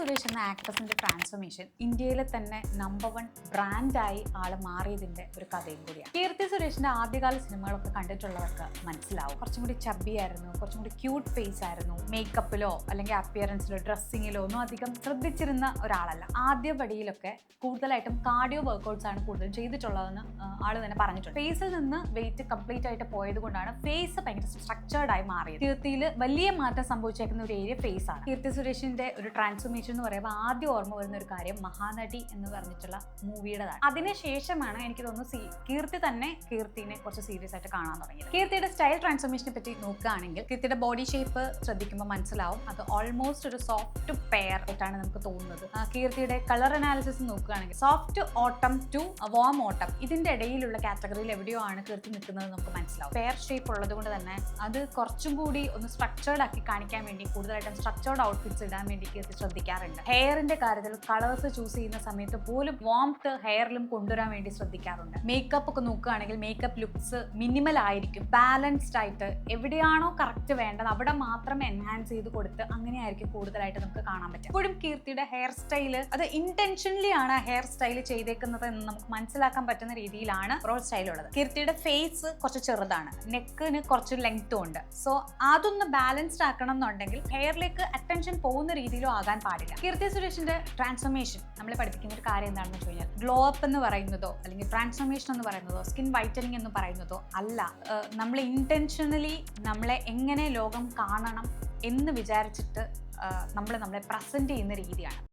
സുരേഷ് എന്ന ആക്ട്രസിന്റെ ട്രാൻസ്ഫോർമേഷൻ ഇന്ത്യയിലെ തന്നെ നമ്പർ 1 ബ്രാൻഡായി ആള് മാറിയതിന്റെ ഒരു കഥയും കൂടിയാണ്. കീർത്തി സുരേഷിന്റെ ആദ്യകാല സിനിമകളൊക്കെ കണ്ടിട്ടുള്ളവർക്ക് മനസ്സിലാവും. കുറച്ചും കൂടി ചബ്ബി ആയിരുന്നു, കുറച്ചും കൂടി ക്യൂട്ട് ഫേസ് ആയിരുന്നു. മേക്കപ്പിലോ അല്ലെങ്കിൽ അപ്പിയറൻസിലോ ഡ്രസ്സിങ്ങിലോ ഒന്നും അധികം ശ്രദ്ധിച്ചിരുന്ന ഒരാളല്ല. ആദ്യ പടിയിലൊക്കെ കൂടുതലായിട്ടും കാർഡിയോ വർക്കൗട്ട്സ് ആണ് കൂടുതലും ചെയ്തിട്ടുള്ളതെന്ന് ആള് തന്നെ പറഞ്ഞിട്ടുണ്ട്. ഫേസിൽ നിന്ന് വെയിറ്റ് കംപ്ലീറ്റ് ആയിട്ട് പോയത് കൊണ്ടാണ് ഫേസ് ഭയങ്കര സ്ട്രക്ചേർഡ് ആയി മാറിയത്. കീർത്തിയിൽ വലിയ മാറ്റം സംഭവിച്ചേക്കുന്ന ഒരു ഏരിയ ഫേസ് ആണ്. കീർത്തി സുരേഷിന്റെ ഒരു ട്രാൻസ്ഫോർമേഷൻ എന്ന് പറയുമ്പോൾ ആദ്യം ഓർമ്മ വരുന്ന ഒരു കാര്യം മഹാനടി എന്ന് പറഞ്ഞിട്ടുള്ള മൂവിയുടേതാണ്. അതിനുശേഷമാണ് എനിക്ക് തോന്നുന്നു കീർത്തി തന്നെ കീർത്തിനെ കുറച്ച് സീരിയസ് ആയിട്ട് കാണാൻ തുടങ്ങിയത്. കീർത്തിയുടെ സ്റ്റൈൽ ട്രാൻസ്ഫോർമേഷനെ പറ്റി നോക്കുകയാണെങ്കിൽ കീർത്തിയുടെ ബോഡി ഷേപ്പ് ശ്രദ്ധിക്കുമ്പോൾ മനസ്സിലാവും അത് ഓൾമോസ്റ്റ് ഒരു സോഫ്റ്റ് പെയർ ആയിട്ടാണ് നമുക്ക് തോന്നുന്നത്. കീർത്തിയുടെ കളർ അനാലിസിസ് നോക്കുകയാണെങ്കിൽ സോഫ്റ്റ് ഓട്ടം ടു വാം ഓട്ടം ഇതിന്റെ ഇടയിലുള്ള കാറ്റഗറിയിൽ എവിടെയോ ആണ് കീർത്തി നിൽക്കുന്നത് നമുക്ക് മനസ്സിലാവും. പെയർ ഷേപ്പ് ഉള്ളത് കൊണ്ട് തന്നെ അത് കുറച്ചും കൂടി ഒന്ന് സ്ട്രക്ചേർഡ് ആക്കി കാണിക്കാൻ വേണ്ടി കൂടുതലായിട്ടും സ്ട്രക്ചേർഡ് ഔട്ട്ഫിറ്റ്സ് ഇടാൻ വേണ്ടി കീർത്തി ശ്രദ്ധിക്കാറുണ്ട്. ഹെയറിന്റെ കാര്യത്തിൽ കളേഴ്സ് ചൂസ് ചെയ്യുന്ന സമയത്ത് പോലും വാംത്ത് ഹെയറിലും കൊണ്ടുവരാൻ വേണ്ടി ശ്രദ്ധിക്കാറുണ്ട്. മേക്കപ്പ് ഒക്കെ നോക്കുകയാണെങ്കിൽ മേക്കപ്പ് ലുക്സ് മിനിമൽ ആയിരിക്കും, ബാലൻസ്ഡ് ആയിട്ട് എവിടെയാണോ കറക്റ്റ് വേണ്ടത് അവിടെ മാത്രം എൻഹാൻസ് ചെയ്ത് കൊടുത്ത് അങ്ങനെയായിരിക്കും കൂടുതലായിട്ട് നമുക്ക് കാണാൻ പറ്റും. ഇപ്പോഴും കീർത്തിയുടെ ഹെയർ സ്റ്റൈല് അത് ഇന്റൻഷനലി ആണ് ഹെയർ സ്റ്റൈൽ ചെയ്തേക്കുന്നത് എന്ന് നമുക്ക് മനസ്സിലാക്കാൻ പറ്റുന്ന രീതിയിലാണ് ഓവറോൾ സ്റ്റൈൽ ഉള്ളത്. കീർത്തിയുടെ ഫേസ് കുറച്ച് ചെറുതാണ്, നെക്കിന് കുറച്ച് ലെങ്ത്തും ഉണ്ട്. സോ അതൊന്ന് ബാലൻസ്ഡ് ആക്കണം എന്നുണ്ടെങ്കിൽ ഹെയറിലേക്ക് അറ്റൻഷൻ പോകുന്ന രീതിയിലോ ആകാൻ പാടില്ല. കീർത്തി സുരേഷിന്റെ ട്രാൻസ്ഫോർമേഷൻ നമ്മളെ പഠിപ്പിക്കുന്ന ഒരു കാര്യം എന്താണെന്ന് വെച്ച് കഴിഞ്ഞാൽ ഗ്ലോ അപ്പ് എന്ന് പറയുന്നതോ അല്ലെങ്കിൽ ട്രാൻസ്ഫോർമേഷൻ എന്ന് പറയുന്നതോ സ്കിൻ വൈറ്റനിങ് എന്ന് പറയുന്നതോ അല്ല. നമ്മൾ ഇന്റൻഷനലി നമ്മളെ എങ്ങനെ ലോകം കാണണം എന്ന് വിചാരിച്ചിട്ട് നമ്മളെ പ്രസന്റ് ചെയ്യുന്ന രീതിയാണ്.